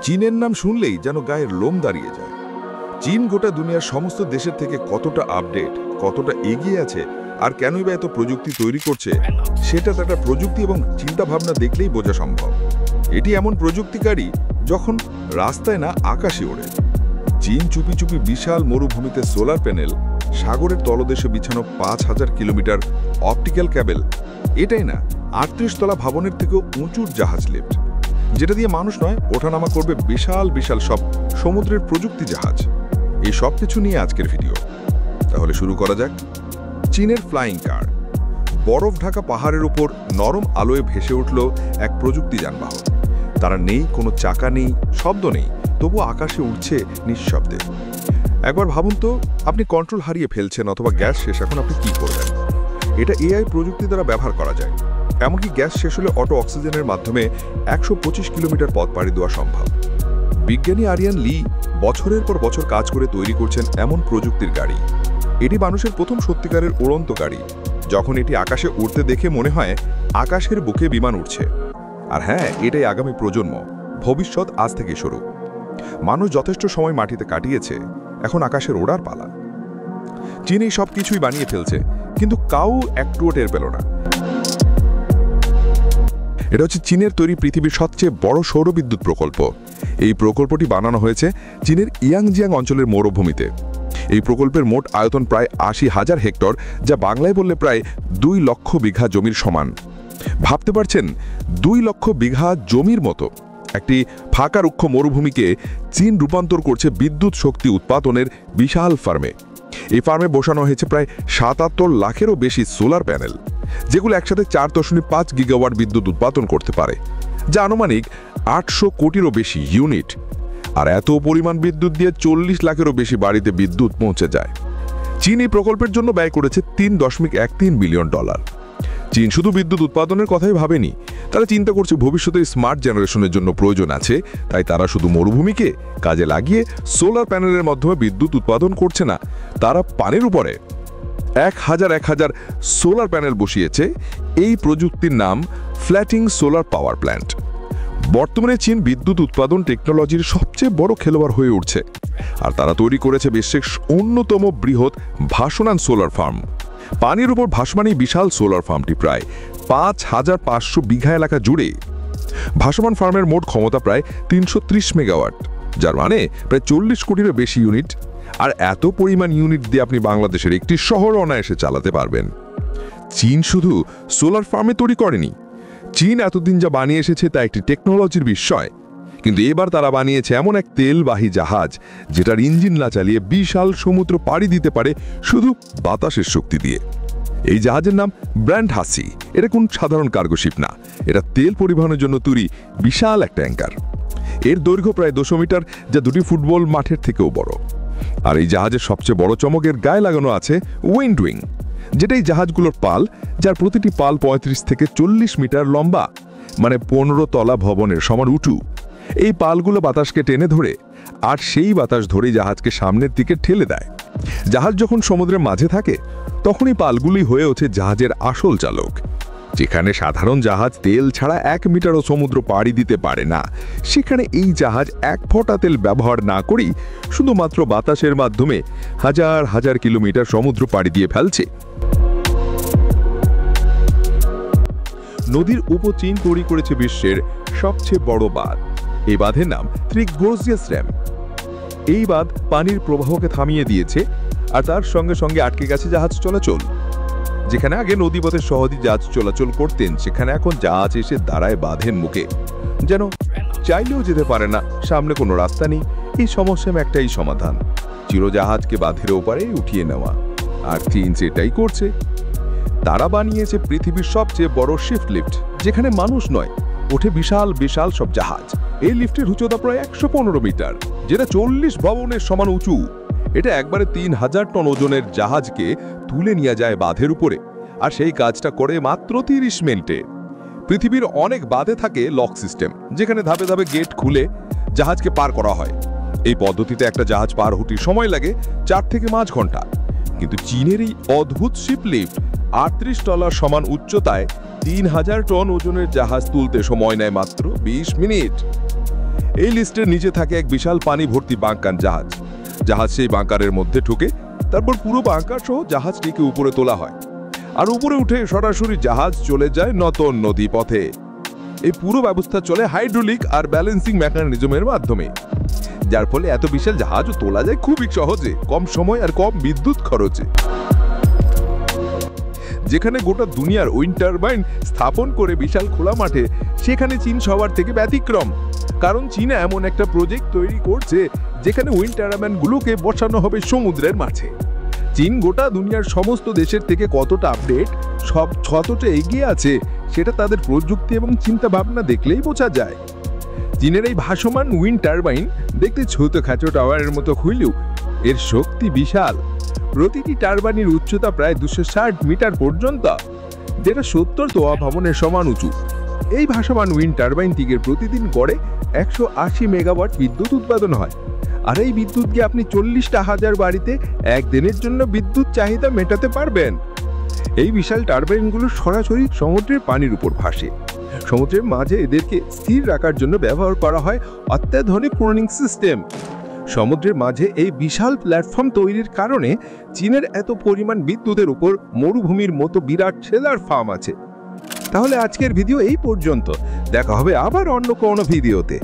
চীনের নাম শুনলেই যেন গায়ের লোম দাঁড়িয়ে যায়। চীন গোটা দুনিয়ার সমস্ত দেশের থেকে কতটা আপডেট, কতটা এগিয়ে আছে, আর কেনই বা এত প্রযুক্তি তৈরি করছে, সেটা তার প্রযুক্তি এবং চিন্তাভাবনা দেখলেই বোঝা সম্ভব। এটি এমন প্রযুক্তিকারী যখন রাস্তায় না আকাশে ওড়ে। চীন চুপি চুপি বিশাল মরুভূমিতে সোলার প্যানেল, সাগরের তলদেশে বিছানো ৫,০০০ কিলোমিটার অপটিক্যাল ক্যাবেল, এটাই না ৩৮ তলা ভবনের থেকেও উঁচুর জাহাজ লিফট, যেটা দিয়ে মানুষ নয় ওঠানামা করবে বিশাল বিশাল সব সমুদ্রের প্রযুক্তি জাহাজ। এই সব কিছু নিয়ে আজকের ভিডিও। তাহলে শুরু করা যাক। চীনের ফ্লাইং কার। বরফ ঢাকা পাহাড়ের উপর নরম আলোয় ভেসে উঠল এক প্রযুক্তি যানবাহন। তারা নেই, কোনো চাকা নেই, শব্দ নেই, তবু আকাশে উঠছে নিঃশব্দে। একবার ভাবুন তো, আপনি কন্ট্রোল হারিয়ে ফেলছেন অথবা গ্যাস শেষ, এখন আপনি কি করবেন? এটা এআই প্রযুক্তি দ্বারা ব্যবহার করা যায়। এমনকি গ্যাস শেষ হলে অটো অক্সিজেনের মাধ্যমে ১২৫ কিলোমিটার পথ পাড়ি দেওয়া সম্ভব। বিজ্ঞানী আরিয়ান লি বছরের পর বছর কাজ করে তৈরি করছেন এমন প্রযুক্তির গাড়ি। এটি মানুষের প্রথম সত্যিকারের উড়ন্ত গাড়ি। যখন এটি আকাশে উড়তে দেখে মনে হয় আকাশের বুকে বিমান উঠছে। আর হ্যাঁ, এটাই আগামী প্রজন্ম, ভবিষ্যৎ আজ থেকে শুরু। মানুষ যথেষ্ট সময় মাটিতে কাটিয়েছে, এখন আকাশের ওড়ার পালা। চীন এই সব কিছুই বানিয়ে ফেলছে, কিন্তু কাউ একটুও টের পেল না। এটা হচ্ছে চীনের তৈরি পৃথিবীর সবচেয়ে বড় সৌরবিদ্যুৎ প্রকল্প। এই প্রকল্পটি বানানো হয়েছে চীনের ইয়াংজিয়াং অঞ্চলের মরুভূমিতে। এই প্রকল্পের মোট আয়তন প্রায় ৮০,০০০ হেক্টর, যা বাংলায় বললে প্রায় ২ লক্ষ বিঘা জমির সমান। ভাবতে পারছেন, ২ লক্ষ বিঘা জমির মতো একটি ফাঁকা রুক্ষ মরুভূমিকে চীন রূপান্তর করছে বিদ্যুৎ শক্তি উৎপাদনের বিশাল ফার্মে। এই ফার্মে বসানো হয়েছে প্রায় ৭৭ লাখেরও বেশি সোলার প্যানেল, যেগুলো একসাথে ৪.৫ গিগাওয়াট বিদ্যুৎ উৎপাদন করতে পারে, যা আনুমানিক ৮০০ কোটিরও বেশি ইউনিট। আর এত পরিমাণ বিদ্যুৎ দিয়ে ৪০ লাখেরও বেশি বাড়িতে বিদ্যুৎ পৌঁছে যায়। চীন এই প্রকল্পের জন্য ব্যয় করেছে $৩.১৩ বিলিয়ন। চীন শুধু বিদ্যুৎ উৎপাদনের কথাই ভাবেনি, তারা চিন্তা করছে ভবিষ্যতে স্মার্ট জেনারেশনের জন্য প্রয়োজন আছে। তাই তারা শুধু মরুভূমিকে কাজে লাগিয়ে সোলার প্যানেলের মাধ্যমে বিদ্যুৎ উৎপাদন করছে না, তারা পানির উপরে ১,০০০ সোলার প্যানেল বসিয়েছে। এই প্রযুক্তির নাম ফ্ল্যাটিং সোলার পাওয়ার প্ল্যান্ট। বর্তমানে চীন বিদ্যুৎ উৎপাদন টেকনোলজির সবচেয়ে বড় খেলোয়াড় হয়ে উঠছে, আর তারা তৈরি করেছে বিশ্বের অন্যতম বৃহৎ ভাসমান সোলার ফার্ম। পানির উপর ভাসমান এই বিশাল সোলার ফার্মটি প্রায় ৫,৫০০ বিঘা এলাকা জুড়ে। ভাসমান ফার্মের মোট ক্ষমতা প্রায় ৩৩০ মেগাওয়াট, যার মানে প্রায় ৪০ কোটিরও বেশি ইউনিট। আর এত পরিমাণ ইউনিট দিয়ে আপনি বাংলাদেশের একটি শহর অনায়াসে চালাতে পারবেন। চীন শুধু সোলার ফার্মে তৈরি করেনি, চীন এতদিন যা বানিয়ে এসেছে তা একটি টেকনোলজির বিস্ময়। কিন্তু এবার তারা বানিয়েছে এমন এক তেলবাহী জাহাজ, যেটার ইঞ্জিন না চালিয়ে বিশাল সমুদ্র পাড়ি দিতে পারে শুধু বাতাসের শক্তি দিয়ে। এই জাহাজের নাম ব্র্যান্ড হাসি। এটা কোন সাধারণ কার্গোশিপ না, এটা তেল পরিবহনের জন্য তৈরি বিশাল এক ট্যাঙ্কার। এর দৈর্ঘ্য প্রায় ২০০ মিটার, যা দুটি ফুটবল মাঠের থেকেও বড়। আর এই জাহাজের সবচেয়ে বড় চমকের গায়ে লাগানো আছে উইন্ড উইং, যেটা এই জাহাজগুলোর পাল, যার প্রতিটি পাল ৩৫ থেকে ৪০ মিটার লম্বা, মানে ১৫ তলা ভবনের সমান উঁচু। এই পালগুলো বাতাসকে টেনে ধরে, আর সেই বাতাস ধরেই জাহাজকে সামনের দিকে ঠেলে দেয়। জাহাজ যখন সমুদ্রের মাঝে থাকে, তখনই পালগুলি হয়ে ওঠে জাহাজের আসল চালক। যেখানে সাধারণ জাহাজ তেল ছাড়া ১ মিটারও সমুদ্র পাড়ি দিতে পারে না, সেখানে এই জাহাজ ১ ফোঁটা তেল ব্যবহার না করেই শুধুমাত্র বাতাসের মাধ্যমে হাজার হাজার কিলোমিটার সমুদ্র পাড়ি দিয়ে ফেলছে। নদীর উপর চীন তৈরি করেছে বিশ্বের সবচেয়ে বড় বাঁধ। এই বাঁধের নাম ত্রিগোর্জিয়াস ড্যাম। এই বাঁধ পানির প্রবাহকে থামিয়ে দিয়েছে, আর তার সঙ্গে সঙ্গে আটকে গেছে জাহাজ চলাচল। যেখানে আগে নদীপথে সহজেই জাহাজ চলাচল করতেন, সেখানে এখন জাহাজ এসে দাঁড়ায় বাঁধের মুখে, যেন চাইলেও যেতে পারে না, সামনে কোনো রাস্তা নেই। এই সমস্যার একটাই সমাধান, চিরজাহাজকে বাঁধের ওপারে উঠিয়ে নেওয়া। আর চীন সেটাই করছে। তারা বানিয়েছে পৃথিবীর সবচেয়ে বড় শিফট লিফট, যেখানে মানুষ নয়, ওঠে বিশাল বিশাল সব জাহাজ। এই লিফটের উচ্চতা প্রায় ১১৫ মিটার, যেটা ৪০ ভবনের সমান উঁচু। এটা একবারে ৩,০০০ টন ওজনের জাহাজকে তুলে নিয়ে যায় বাঁধের উপরে, আর সেই কাজটা করে মাত্র ৩০ মিনিটে। পৃথিবীর অনেক বাঁধে থাকে লক সিস্টেম, যেখানে ধাপে ধাপে গেট খুলে জাহাজকে পার করা হয়। এই পদ্ধতিতে একটা জাহাজ পার হতে সময় লাগে ৪ থেকে ৫ ঘন্টা। কিন্তু চীনের এই অদ্ভুত শিপ লিফট ৩৮ তলার সমান উচ্চতায় ৩,০০০ টন ওজনের জাহাজ তুলতে সময় নেয় মাত্র ২০ মিনিট। এই লিস্টের নিচে থাকে এক বিশাল পানি ভর্তি বাঙ্কার জাহাজ। জাহাজ সেই বাঙ্কারের মধ্যে ঢুকে তারপর পুরো বাঙ্কার সহ জাহাজটিকে উপরে তোলা হয়, আর উপরে উঠে সরাসরি জাহাজ চলে যায় নতুন নদী পথে। এই পুরো ব্যবস্থা চলে হাইড্রোলিক আর ব্যালেন্সিং মেকানিজমের মাধ্যমে, যার ফলে এত বিশাল জাহাজও তোলা যায় খুবই সহজে, কম সময় আর কম বিদ্যুৎ খরচে। যেখানে গোটা দুনিয়ার উইন্ড টারবাইন স্থাপন করে বিশাল খোলা মাঠে, সেখানে চীন সবার থেকে ব্যতিক্রম। কারণ চীন এমন একটা প্রজেক্ট তৈরি করছে যেখানে উইন্ড টারবাইনগুলোকে বসানো হবে সমুদ্রের মাঝে। চীন গোটা দুনিয়ার সমস্ত দেশের থেকে কতটা আপডেট, কতটা এগিয়ে আছে, সেটা তাদের প্রযুক্তি এবং চিন্তা ভাবনা দেখলেই বোঝা যায়। চীনের এই ভাসমান উইন্ড টারবাইন দেখতে ছোটখাটো টাওয়ারের মতো হইলেও এর শক্তি বিশাল। প্রতিটি টারবাইনের উচ্চতা প্রায় 260 মিটার পর্যন্ত, যেটা 70 তোয়া ভবনের সমান উঁচু। এই ভাসমান উইন্ড টারবাইনটিকে প্রতিদিন গড়ে 180 মেগাওয়াট বিদ্যুৎ উৎপাদন হয়, আর এই বিদ্যুৎ দিয়ে আপনি 40,000 বাড়িতে একদিনের জন্য বিদ্যুৎ চাহিদা মেটাতে পারবেন। এই বিশাল টারবাইনগুলো সরাসরি সমুদ্রের পানির উপর ভাসে। সমুদ্রের মাঝে এদেরকে স্থির রাখার জন্য ব্যবহার করা হয় অত্যাধুনিক কুলিং সিস্টেম। সমুদ্রের মাঝে এই বিশাল প্ল্যাটফর্ম তৈরির কারণে চীনের এত পরিমাণ বিদ্যুতের উপর মরুভূমির মতো বিরাট সোলার ফার্ম আছে। তাহলে আজকের ভিডিও এই পর্যন্ত, দেখা হবে আবার অন্য কোনো ভিডিওতে।